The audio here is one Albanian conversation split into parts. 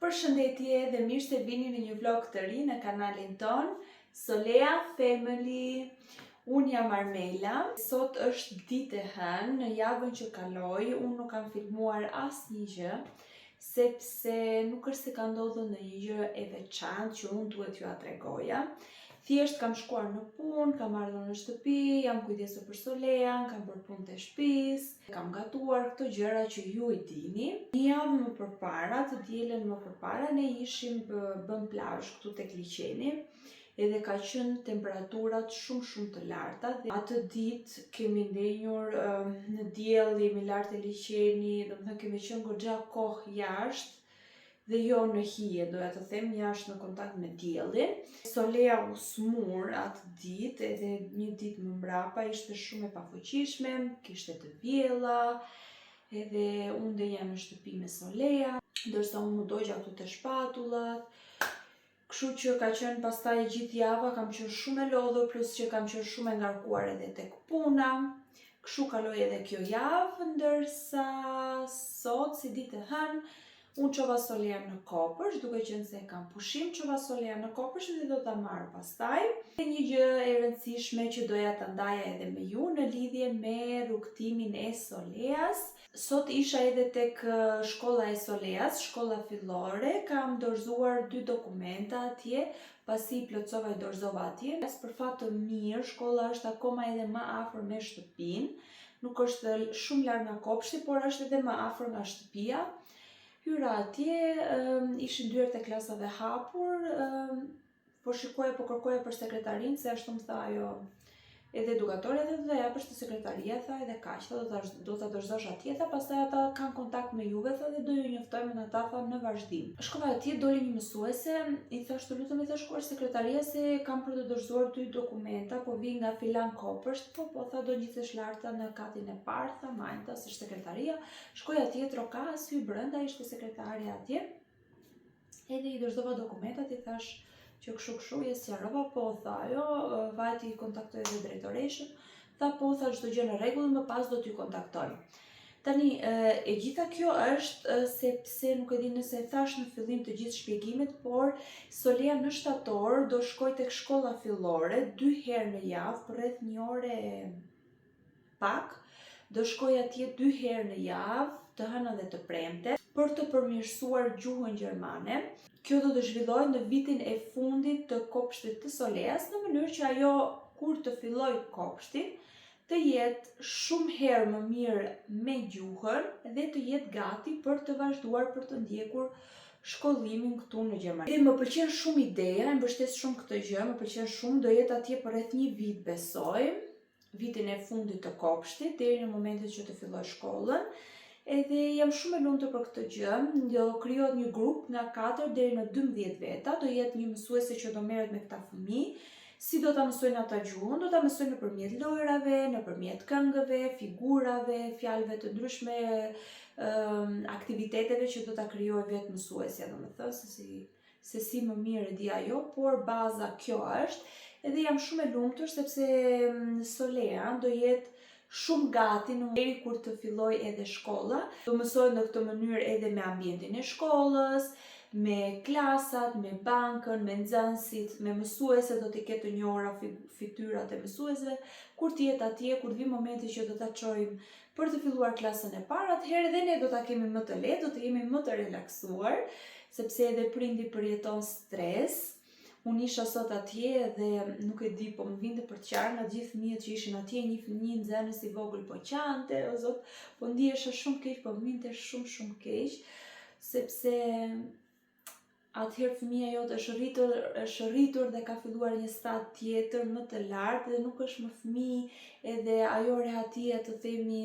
Përshëndetje dhe mirë se vini në një vlog të ri në kanalin ton, Solea Family. Unë jam Armela. Sot është ditë e hënë, në javën që kaloi, unë nuk kam filmuar asnjë gjë, sepse nuk është se ka ndodhur ndonjë gjë e veçantë që unë duhet t'ju tregoja. Thjesht kam shkuar në punë, kam ardhur në shtëpi, jam kujdesur për Solean, kam bërë punë të shtëpisë, kam gatuar këto gjëra që ju i dini. Një javë më përpara, të dielën më përpara, ne ishim bën plazh këtu tek liçeni, edhe ka qenë temperaturat shumë të larta dhe atë ditë kemi ndenjur në diell, jemi lart e liçeni, domethënë kemi qenë goxha kohë jashtë. Dhe jo në hije, doja të them jashtë në kontakt me diellin. Solea u smur atë ditë, edhe një ditë më mbrapa ishte shumë e pafuqishme, kishte të vjella, edhe unë ndenja në shtëpi me Solea, ndërsa unë u dogja këtu te shpatullat. Kështu që ka qenë pastaj gjithë java kam qenë shumë e lodhur, plus që kam qenë shumë e ngarkuar edhe tek puna. Kështu kaloi edhe kjo javë, ndërsa sot si ditë e hënë unë çova Solean në kopësht, duke qenë se kam pushim, çova Solean në kopësht dhe do ta marr pastaj. Një gjë e rëndësishme që doja ta ndaja edhe me ju në lidhje me rrugtimin e Soleas. Sot isha edhe tek shkolla e Soleas, shkolla fillore, kam dorëzuar 2 dokumenta atje, pasi i plotsova i dorëzova atje. Për fat të mirë, shkolla është akoma edhe më afër me shtëpinë, nuk është shumë larg nga kopshti, por është edhe më afër nga shtëpia. Hyra atje, ishin dyert e klasave hapur, po kërkoja për sekretarin, se ashtu më tha ajo edhe edukatorja, dhe do ta japësh te sekretaria, tha, edhe kaq, do ta dorëzosh atje, tha, pastaj ata kanë kontakt me juve, tha, dhe do ju njoftojmë në ata, tha, në vazhdim. Shkova atje, doli një mësuese, i thash të lutem, i thash ku është sekretaria, se kam për të dorëzuar 2 dokumenta, po vi nga filan kopësht, po tha, do ngjithesh larta në katin e parë, tha, majta, s'është sekretaria. Shkoj atje, trokas, hy brenda, ishte sekretarja atje, edhe i dorëzova dokumentat, i thash që kështu je sqarova, po tha ajo, vajti i kontaktoi edhe drejtoreshën, tha po tha çdo gjë në rregull, më pas do t'ju kontaktoj. Tani e gjitha kjo është sepse nuk e di nëse e thash në fillim të gjithë shpjegimit, por Solea në shtator do shkoj tek shkolla fillore 2 herë në javë, për rreth 1 orë pak, do shkoj atje 2 herë në javë, të hënën dhe të premte, për të përmirësuar gjuhën gjermane. Kjo do të zhvillohet në vitin e fundit të kopshtit të Soleas, në mënyrë që ajo kur të filloj kopshtin të jetë shumë herë më mirë me gjuhën dhe të jetë gati për të vazhduar për të ndjekur shkollimin këtu në Gjermani. Dhe më pëlqen shumë ideja, e mbështes shumë këtë gjë, më pëlqen shumë, do jetë atje për rreth 1 vit besoj, vitin e fundit të kopshtit, deri në momentin që të filloj shkollën. Edhe jam shumë e lumtur për këtë gjë, do krijohet një grup nga 4 deri në 12 veta, do jetë një mësuese që do merret me këta fëmijë. Si do ta mësojnë ata gjuhën? Do ta mësojnë nëpërmjet lojrave, nëpërmjet këngëve, figurave, fjalëve të ndryshme, aktiviteteve që do ta krijojë vetë mësuesja, domethënë se si më mirë e di ajo, por baza kjo është. Edhe jam shumë e lumtur sepse Solea do jetë shumë gati në deri kur të filloj edhe shkolla. Do mësoj në këtë mënyrë edhe me ambientin e shkollës, me klasat, me bankën, me nxënësit, me mësueset, do t'i ketë të njohura fytyrat e mësuesve. Kur të jetë atje, kur vi momenti që do ta çojmë për të filluar klasën e parë, atëherë edhe ne do ta kemi më të lehtë, do të jemi më të relaksuar, sepse edhe prindi përjeton stres. Unë isha sot atje dhe nuk e di, po më vinte për të qarë nga gjithë fëmijët që ishin atje, një nxënës i vogël po qante, o zot, po ndihesha shumë keq, po më vinte shumë keq, sepse atëherë fëmia jote është rritur dhe ka filluar një stad tjetër më të lartë dhe nuk është më fëmijë, edhe ajo rehatia të themi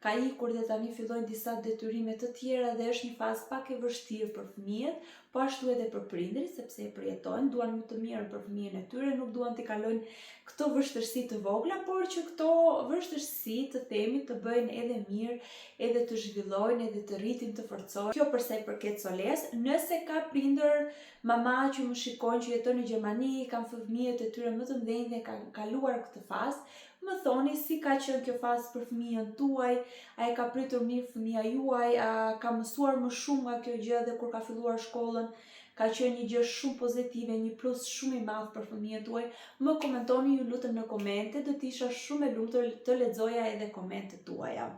ka ikur dhe tani fillojnë disa detyrime të tjera dhe është një fazë pak e vështirë për fëmijët, po ashtu edhe për prindërit, sepse e përjetojnë, duan më të mirën për fëmijën e tyre, nuk duan t'i kalojnë këto vështirësi të vogla, por që këto vështirësi të themi të bëjnë edhe mirë, edhe të zhvillojnë, edhe të rritin, të forcojnë. Kjo për sa i përket Soleas, nëse ka prindër, mama që më shikojnë që jeton në Gjermani, kanë fëmijët e tyre më të mëdhenj dhe kanë kaluar këtë fazë, Më thoni si ka qenë kjo fazë për fëmijën tuaj, a e ka pritur mirë fëmija juaj, a ka mësuar më shumë nga kjo gjë dhe kur ka filluar shkollën, ka qenë një gjë shumë pozitive, një plus shumë i madh për fëmijën tuaj. Më komentoni ju lutem në komente, do të isha shumë e lumtur të lexoja edhe komentet tuaja.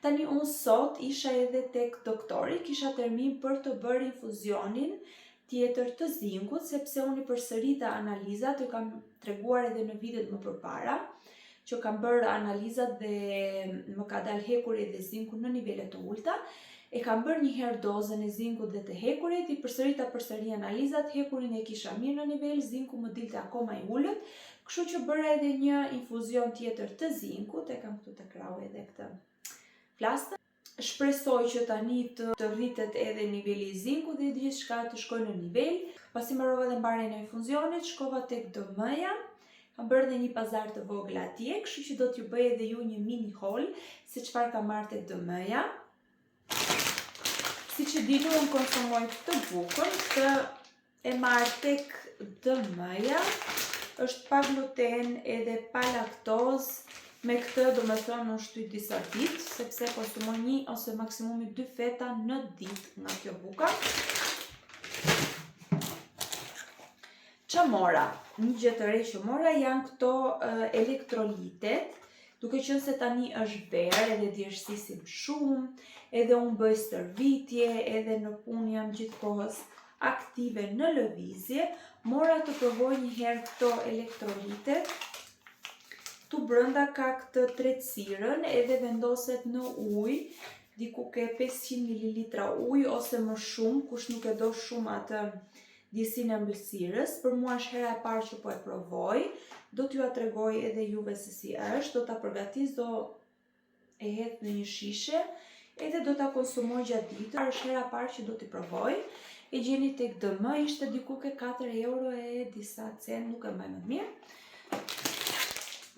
Tani unë sot isha edhe tek doktori, kisha termin për të bërë infuzionin tjetër të zinkut, sepse unë i përsërita analizat, ju kam treguar edhe në videot më përpara, që kam bërë analizat dhe më ka dalë hekuri dhe zinku në nivele të ulta. E kam bërë një herë dozën e zinkut dhe të hekurit, i përsërita përsëri analizat, hekurin e kisha mirë në nivel, zinku më dilte akoma i ullët, kështu që bëra edhe një infuzion tjetër të zinkut, e kam këtu të krau edhe këtë flastë. Shpresoj që tani të rritet edhe niveli i zinkut dhe gjithçka të shkojë në nivel. Pasi mbarova dhe mbarjen e infuzionit, shkova tek DM-ja. Kam bërë dhe një pazar të vogël atje, kështu që do t'ju bëj edhe ju një mini haul se çfarë kam marrë tek DM-ja. Siç e dini, unë konsumoj këtë bukën, këtë e marr tek DM-ja. Është pa gluten edhe pa laktozë. Me këtë do me thonë unë shtyt disa ditë, sepse konsumoj 1 ose maksimumi 2 feta në ditë nga kjo buka. Që mora? Një gjë të re që mora janë këto elektrolitet, duke qenë se tani është verë, edhe djersësim shumë, edhe unë bëj stërvitje, edhe në punë jam gjithkohës aktive në lëvizje, mora të provoj një herë këto elektrolitet. Tu brënda ka këtë tretësirën edhe vendoset në ujë, diku ke 500 ml ujë ose më shumë, kush nuk e do shumë atë ndjesinë e ëmbëlsirës. Për mua është hera e parë që po e provoj, do t'ju tregoj edhe juve se si është, do ta përgatis, do e hedh në një shishe, edhe do ta konsumoj gjatë ditës. Është hera e parë që do t'i provoj. E gjeni tek DM, ishte diku ke 4 euro e disa cent, nuk e mbaj më mirë.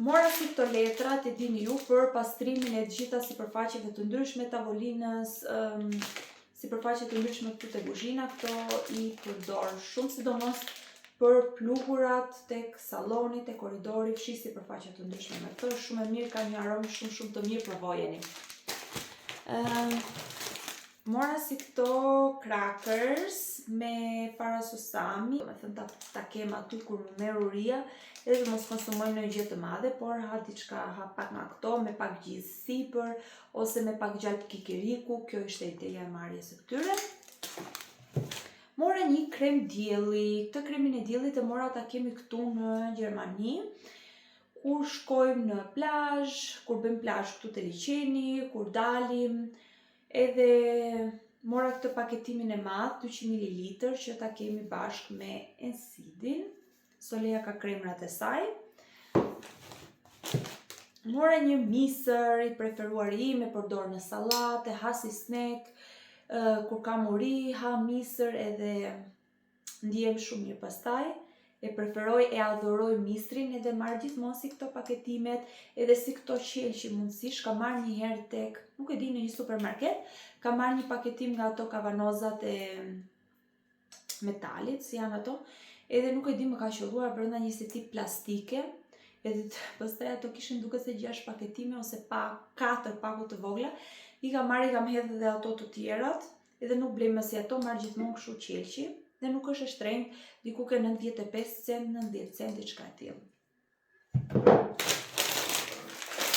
Mora si këto letra, të dini ju, për pastrimin e gjitha sipërfaqeve të ndryshme, tavolinës, sipërfaqe të ndryshme këtu te kuzhina, këto i përdor shumë, sidomos për pluhurat tek salloni, tek korridori, fshi sipërfaqe të ndryshme me këto, është shumë e mirë, ka një aromë shumë të mirë, provojeni. Mora si këto crackers me parasusami, me thënë ta kem aty kur më merr uria, edhe të mos konsumoj në gjë të madhe, por ha diçka, ha pak nga këto, me pak gjizë sipër, ose me pak gjalp kikiriku, kjo ishte ideja e marrjes së këtyre. Mora një krem dielli, këtë kremin e diellit e mora ta kemi këtu në Gjermani, kur shkojmë në plazh, kur bëjmë plazh këtu te liçeni, kur dalim, edhe mora këtë paketimin e madh, 200 ml, që ta kemi bashkë me ensidin. Solea ka kremrat e saj. Mora një misër, i preferuar im, e përdor në sallate, ha si snack, kur kam uri, ha misër edhe ndihem shumë mirë pastaj. E preferoj, e adhuroj misrin, edhe marr gjithmonë si këto paketimet, edhe si këto qelçi mundësish, ka marrë një herë tek, nuk e di, në një supermarket, ka marrë një paketim nga ato kavanozat e metalit, si janë ato, edhe nuk e di, më ka qelluar brenda një si tip plastike, edhe pastaj ato kishin duket se 6 paketime ose 4 paku të vogla, i kam marrë, i kam hedhë edhe ato të tjerat, edhe nuk blej më si ato, marr gjithmonë kështu qelçi. Dhe nuk është e shtrenjtë, diku ke 95 cent, 90 cent, diçka e tillë.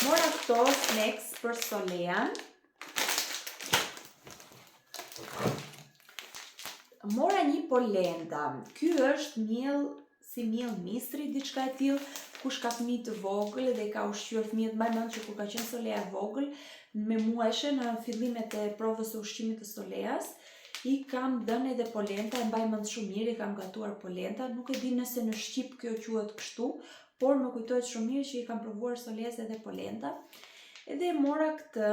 Mora këto snacks për Solean. Mora një polenta. Ky është miell, si miell misri, diçka e tillë. Kush ka fëmijë të vogël dhe i ka ushqyer fëmijët, mbaj mend që kur ka qenë Solea e vogël, me muajshe në fillimet e provës së ushqimit të Soleas, i kam dhënë edhe polenta, e mbaj mend shumë mirë, i kam gatuar polenta, nuk e di nëse në Shqip kjo quhet kështu, por më kujtohet shumë mirë që i kam provuar Soles edhe polenta. Edhe mora këtë,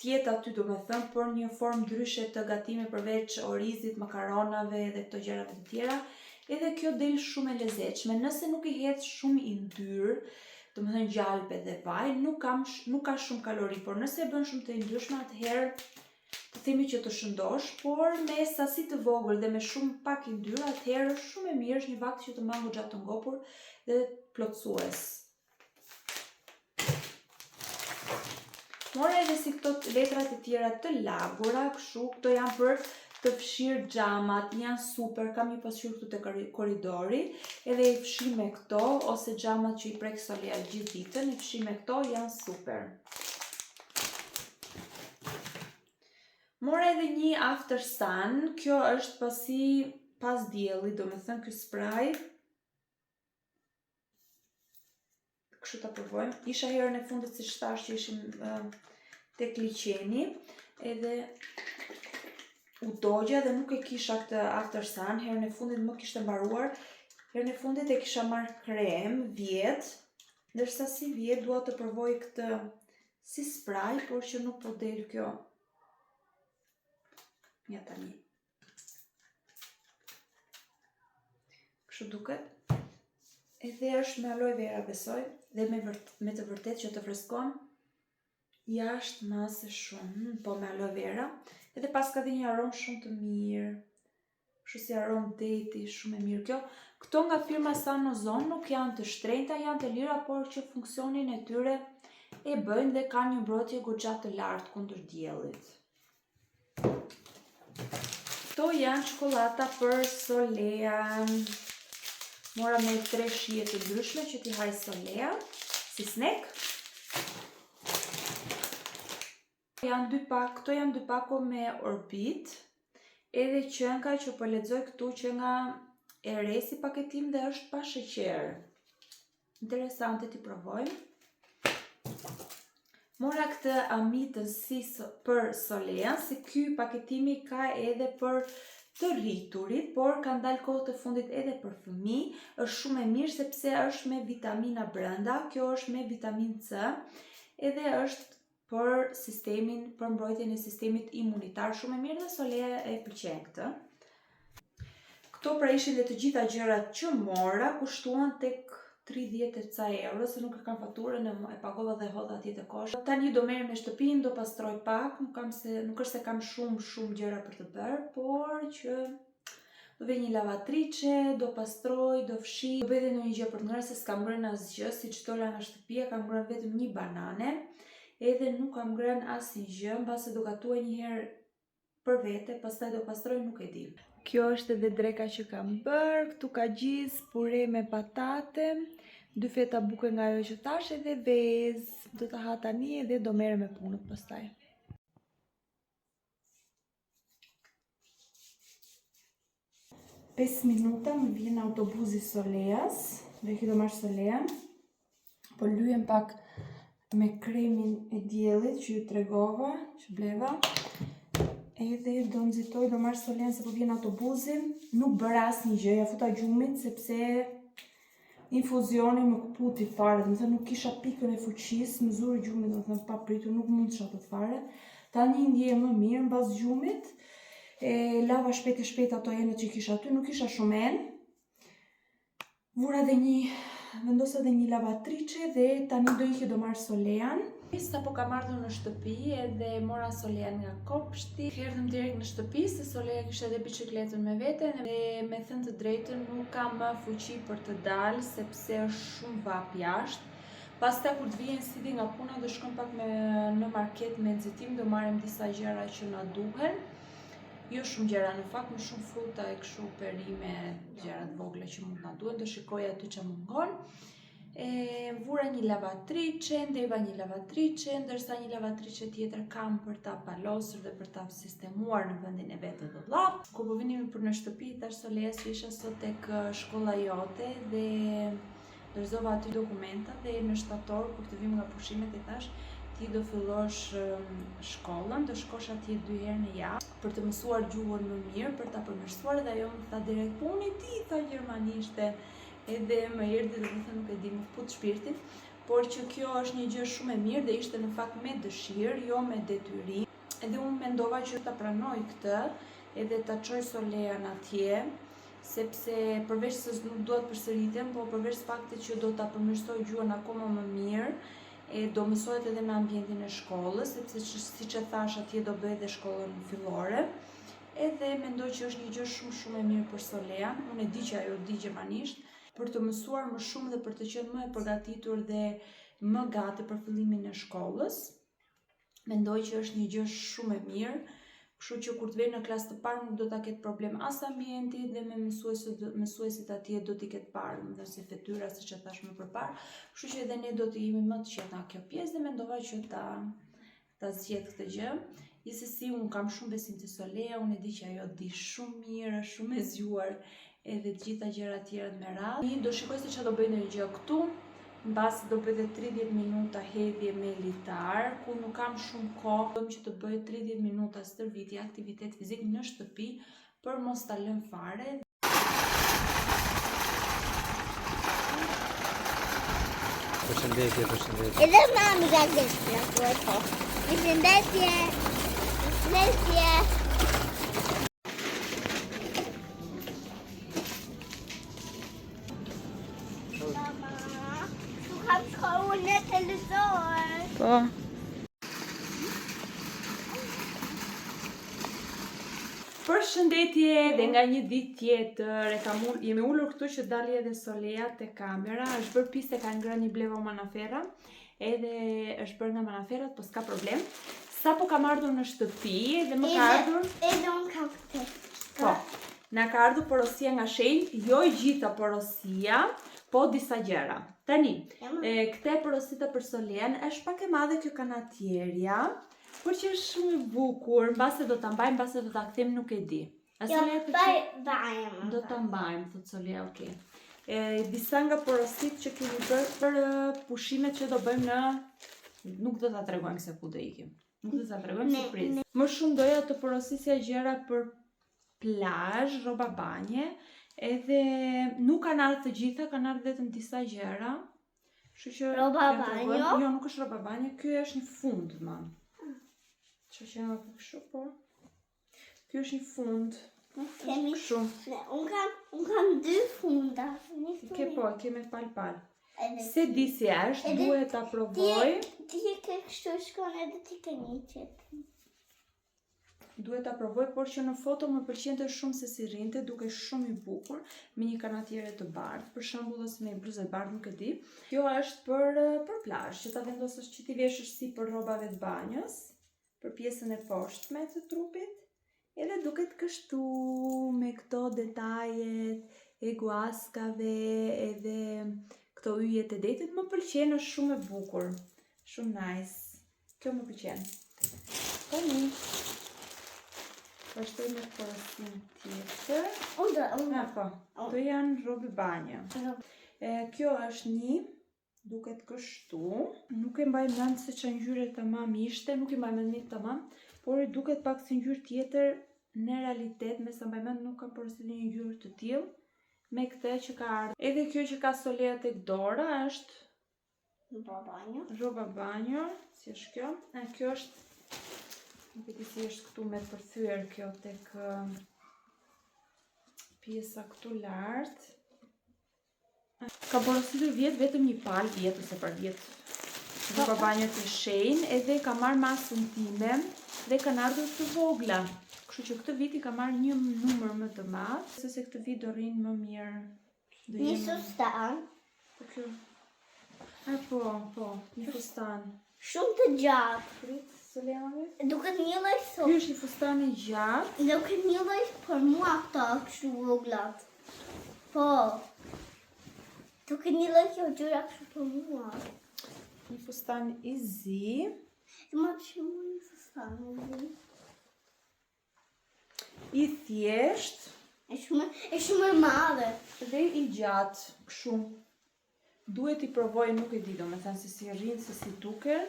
tjetë aty do me thënë, por një formë ndryshe të gatime përveç orizit, makaronave dhe këto gjërave të tjera, edhe kjo del shumë e lezetshme, nëse nuk i hedh shumë i ndyrë, do me thënë gjalpe dhe vaj, nuk ka shumë kalori, por nëse e bën shumë të ndryshme, atëherë të themi që të shëndosh, por me sasi të vogël dhe me shumë pak i ndyrë, atëherë është shumë e mirë, është një vakt që të mangu gjatë të ngopur dhe plotësues. Mora edhe si këto letrat e tjera të lagura, kështu, këto janë për të fshirë xhamat, janë super, kam një pasqyrë këtu te korridori, edhe i fshi me këto, ose xhamat që i prek Solea gjithë ditën, i fshi me këto, janë super. Mora edhe një after sun, kjo është pasi pas diellit, do me thënë ky spray. Kështu ta provojmë. Isha herën e fundit si thash që ishim tek liçeni, edhe u dogja dhe nuk e kisha këtë after sun, herën e fundit më kishte mbaruar. Herën e fundit e kisha marrë krem vjet, ndërsa si vjet dua të provoj këtë si spray, por që nuk po del kjo. Ja tani. Kështu duket. Edhe është me aloe vera besoj, dhe me të vërtet që të freskon jashtë mase shumë, po me aloe vera. Edhe pas ka dhe një aromë shumë të mirë, kështu si aromë deti, shumë e mirë kjo. Këto nga firma Sanozon nuk janë të shtrenjta, janë të lira, por që funksionin e tyre e bëjnë dhe kanë një mbrojtje goxha të lartë kundër diellit. Këto janë çokolata për Solean. Mora me 3 shije të ndryshme që t'i haj Solea, si snack. Këto janë 2 pako me Orbit, edhe qënka që po lexoj këtu që nga e re si paketim dhe është pa sheqer. Interesante t'i provojmë. Mora këtë amitën si për Solean, si ky paketimi ka edhe për të rriturit, por ka ndalë kohë të fundit edhe për fëmijë. Është shumë e mirë sepse është me vitamina brenda, kjo është me vitamin C, edhe është për sistemin, për mbrojtjen e sistemit imunitar, shumë e mirë dhe Solea e pëlqen këtë. Këto pra ishin dhe të gjitha gjërat që mora, kushtuan tek 30 e ca euro, se nuk e kam faturën, e pagova dhe hodha atje te kosh. Tani do merrem me shtëpinë, do pastroj pak, nuk është se kam shumë gjëra për të bërë, por që do vej një lavatrice, do pastroj, do fshi, do bëj edhe ndonjë gjë për të ngrënë, se s'kam ngrënë asgjë, siç dola nga shtëpia, kam ngrënë vetëm një banane, edhe nuk kam ngrënë asnjë gjë, mbase do gatuaj një herë për vete, pastaj do pastroj, nuk e di. Kjo është edhe dreka që kam bërë, këtu ka gjizë, pure me patate, 2 feta buke nga ajo që thash edhe vezë. Do ta ha tani edhe do merrem me punët pastaj. Pesë minuta më vjen autobusi Soleas, dhe kjo do marr Solean. Po lyhem pak me kremin e diellit që ju tregova, që bleva. Edhe do nxitoj, do marr Solean se po vjen autobusi. Nuk bëra asnjë gjë, ja futa gjumit sepse infuzioni më kputi fare, do të thënë nuk kisha pikën e fuqisë, më zuri gjumi, do të thënë pa pritur, nuk mundesha të fare. Tani ndjehem më mirë mbas gjumit. Lava shpejt ato enë që kisha aty, nuk kisha shumë enë. Vendosa dhe një lavatrice dhe tani do ikë do marr Solean. Sapo kam ardhur në shtëpi edhe mora Solean nga kopshti. Erdhëm direkt në shtëpi se Solea kishte edhe biçikletën me vete dhe me thënë të drejtën nuk kam më fuqi për të dalë sepse është shumë vap jashtë. Pastaj kur të vijen sidi nga puna do shkojmë pak në market me nxitim, do marrim disa gjëra që na duhen. Jo shumë gjëra në fakt, më shumë fruta e kështu perime, gjëra të vogla që mund na duhen, do shikoj aty ç'a mungon. Vura një lavatrice, ndeva një lavatrice, ndërsa një lavatrice tjetër kam për ta palosur dhe për ta sistemuar në vendin e vet të dollap. Kur po vinim për në shtëpi, tash Soleas isha sot tek shkolla jote dhe dorëzova aty dokumentat dhe në shtator kur të vim nga pushimet i thash ti do fillosh shkollën, do shkosh atje 2 herë në javë për të mësuar gjuhën më mirë, për ta përmirësuar dhe ajo më tha direkt po unë di tha gjermanishte. Edhe më erdhi dhe më thënë nuk e di, më fut shpirtin, por që kjo është një gjë shumë e mirë dhe ishte në fakt me dëshirë, jo me detyrim. Edhe unë mendova që ta pranoj këtë edhe ta çoj Solean atje, sepse përveç se nuk dua të përsëritem, po përveç faktit që do ta përmirësoj gjuhën akoma më mirë, do mësohet edhe në ambientin e shkollës, sepse siç e thash atje do bëj edhe shkollën fillore. Edhe mendoj që është një gjë shumë e mirë për Solean. Unë e di që ajo di gjermanisht, për të mësuar më shumë dhe për të qenë më e përgatitur dhe më gati për fillimin e shkollës. Mendoj që është një gjë shumë e mirë, kështu që kur të vjen në klasë të parë nuk do ta ketë problem as ambienti dhe me mësuesit atje do t'i ketë parë, më thënë si fytyra siç e thash më përpara. Kështu që edhe ne do të jemi më të qeta në kjo pjesë dhe mendova që ta zgjedh këtë gjë. Gjithsesi unë kam shumë besim te Solea, unë e di që ajo di shumë mirë, është shumë e zgjuar edhe të gjitha gjërat tjera me radhë. Do shikoj se çfarë do bëj në gjë këtu. Mbasi do bëj 30 minuta hedhje me litar, ku nuk kam shumë kohë, dojmë që të bëj 30 minuta stërvitje, aktivitet fizik në shtëpi, për mos ta lëm fare. Përshëndetje, përshëndetje. Edhe mami ka gjithë në foto. Përshëndetje. Përshëndetje. Mama, tu kam shkruar në televizor. Po. Përshëndetje dhe nga një ditë tjetër, jemi ullur këtu që dali edhe Solea te kamera, është bërë piste ka ngrënë një blevo manafera, edhe është bërë nga manaferat, po s'ka problem. Sapo kam ardhur në shtëpi dhe më ka ardhur... Edhe unë kam këtë. Po, na ka ardhur porosia nga shenjë, jo i gjitha porosia, po disa gjëra. Tani, këte porosita për Solean është pak e madhe kjo kanatierja, por që është shumë e bukur, mbase do ta mbajmë, mbase do ta kthejmë, nuk e di. Jo, bajmë. Do ta mbajmë, thot Solea, okay. Disa nga porosit që kemi bërë për pushimet që do bëjmë në... Nuk do ta tregojmë se ku do ikim. Nuk do ta tregojmë surprizë. Më shumë doja të porosisja gjëra për plazh, rroba banje, edhe nuk kanë ardhur të gjitha, kanë ardhur vetëm disa gjëra. Kështu që Rroba banjo? Jo, nuk është rroba banje, ky është një fund, më. Që që nga kështu, po. Ky është një fund. Kemi Kështu. Unë kam 2 funda. Ke po, keme pal. Se di si është, duhet ta provoj. Ti ke kështu shkon edhe ti ke një qetë. Duhet ta provoj, por që në foto më pëlqente shumë se si rrinte, duke shumë i bukur, me një kanatiere të bardhë, për shembull ose me një bluzë e bardhë, nuk e di. Kjo është për plazh, që ta vendosësh që ti veshësh si për rrobave të banjës, për pjesën e poshtme të trupit, edhe duket kështu me këto detajet e guaskave edhe këto yjet e detit, më pëlqen, është shumë e bukur, shumë nice. Kjo më pëlqen. Tani vazhdoj me porosin tjetër. Unë. Po, këto janë rrobe banje. Kjo është një, duket kështu. Nuk e mbaj mend se ç'a ngjyre tamam ishte, nuk e mbaj mend tamam, por i duket pak si ngjyrë tjetër, në realitet, me sa mbaj mend nuk ka porositë një ngjyrë të tillë, me këtë që ka ardhur. Edhe kjo që ka Solea tek dora është rroba banjo, si është kjo? Kjo është, nuk e di si është këtu me përthyer kjo tek pjesa këtu lart. Ka porositur vjet vetëm një palë vjet ose për vjet. Rroba banjo të shenjtë, edhe ka marrë masën time dhe kanë ardhur të vogla. Kështu që këtë vit i ka marrë një numër më të madh, se këtë vit do rrinë më mirë. Një fustan. Po kjo. Po, një fustan. Shumë të gjatë. Prit, Solea. Duket një lloj Ky është një fustan i gjatë. Duket një lloj për mua këto kështu voglat. Po. Duket një lloj kjo gjëra kështu për mua. Një fustan i zi. Më pëlqen një fustan i zi. I thjesht. E shumë e madhe. Dhe i gjatë, kështu. Duhet i provoj, nuk e di domethënë se si rrin, se si duken.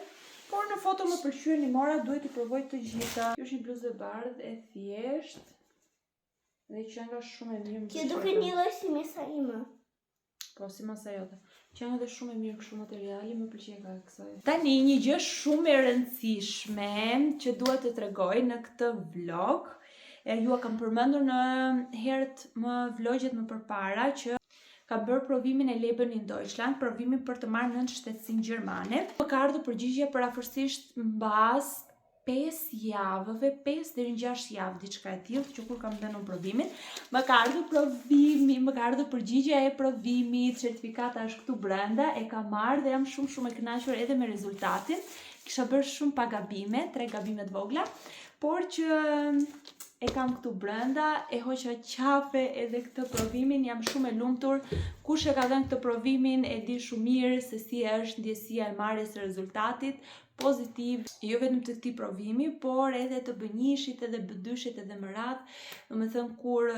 Por në foto më pëlqyen, i mora, duhet i provoj të gjitha. Kjo është një bluzë e bardhë e thjesht. Dhe që nga shumë e mirë. Kjo duket një lloj si mesa ime. Po, si masa jote. Që nga dhe shumë e mirë kështu materiali, më pëlqen ka kësaj. Tani një gjë shumë e rëndësishme që duhet të tregoj në këtë vlog. Ju kam përmendur në herët më vlogjet më përpara që kam bërë provimin e Leben in Deutschland, provimin për të marrë 9 shtetësinë gjermane. Më ka ardhur përgjigje për afërsisht mbas 5 javëve, 5 deri në 6 javë, diçka e tillë, që kur kam dhënë provimin, më ka ardhur provimi, më ka ardhur përgjigjja e provimit, certifikata është këtu brenda, e kam marrë dhe jam shumë e kënaqur edhe me rezultatin. Kisha bërë shumë pa gabime, 3 gabime të vogla, por që e kam këtu brenda, e hoqa qafe edhe këtë provimin, jam shumë e lumtur. Kush e ka dhënë këtë provimin e di shumë mirë se si është ndjesia e marrjes së rezultatit pozitiv, jo vetëm të këtij provimi, por edhe të B1-shit edhe B2-shit edhe më radh. Domethënë kur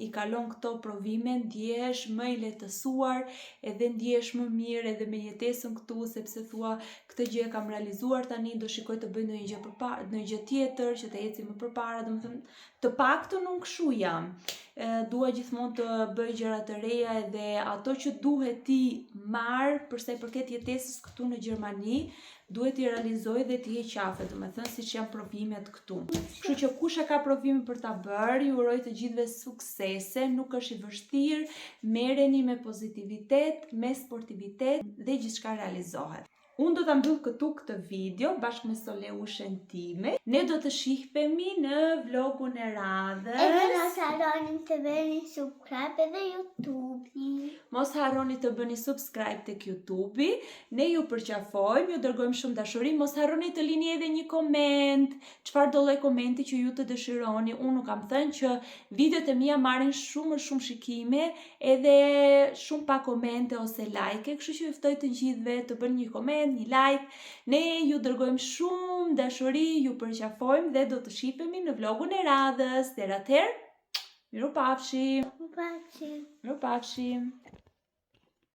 i kalon këto provime, ndjehesh më i lehtësuar, edhe ndjehesh më mirë edhe me jetesën këtu, sepse thua këtë gjë e kam realizuar tani, do shikoj të bëj ndonjë gjë përpara, ndonjë gjë tjetër që të eci më përpara, domethënë të paktën unë kështu jam. Dua gjithmonë të bëj gjëra të reja edhe ato që duhet ti marr për sa i përket jetesës këtu në Gjermani, duhet i realizoj dhe t'i heq qafe, domethënë siç janë provimet këtu. Kështu që kush e ka provimin për ta bërë, ju uroj të gjithëve suksese, nuk është i vështirë, merreni me pozitivitet, me sportivitet dhe gjithçka realizohet. Unë do ta mbyll këtu këtë video bashkë me Soleushën time. Ne do të shihemi në vlogun e radhës. Edhe mos harroni të bëni subscribe edhe YouTube-i. Mos harroni të bëni subscribe tek YouTube-i. Ne ju përqafojmë, ju dërgojmë shumë dashuri. Mos harroni të lini edhe një koment. Çfarë do lloj komenti që ju të dëshironi. Unë nuk kam thënë që videot e mia marrin shumë shikime edhe shumë pa komente ose like, kështu që ju ftoj të gjithëve të bëni një koment, një like. Ne ju dërgojmë shumë dashuri, ju përqafojmë dhe do të shihemi në vlogun e radhës. Deri atëherë, mirupafshim. Mirupafshim. Mirupafshim.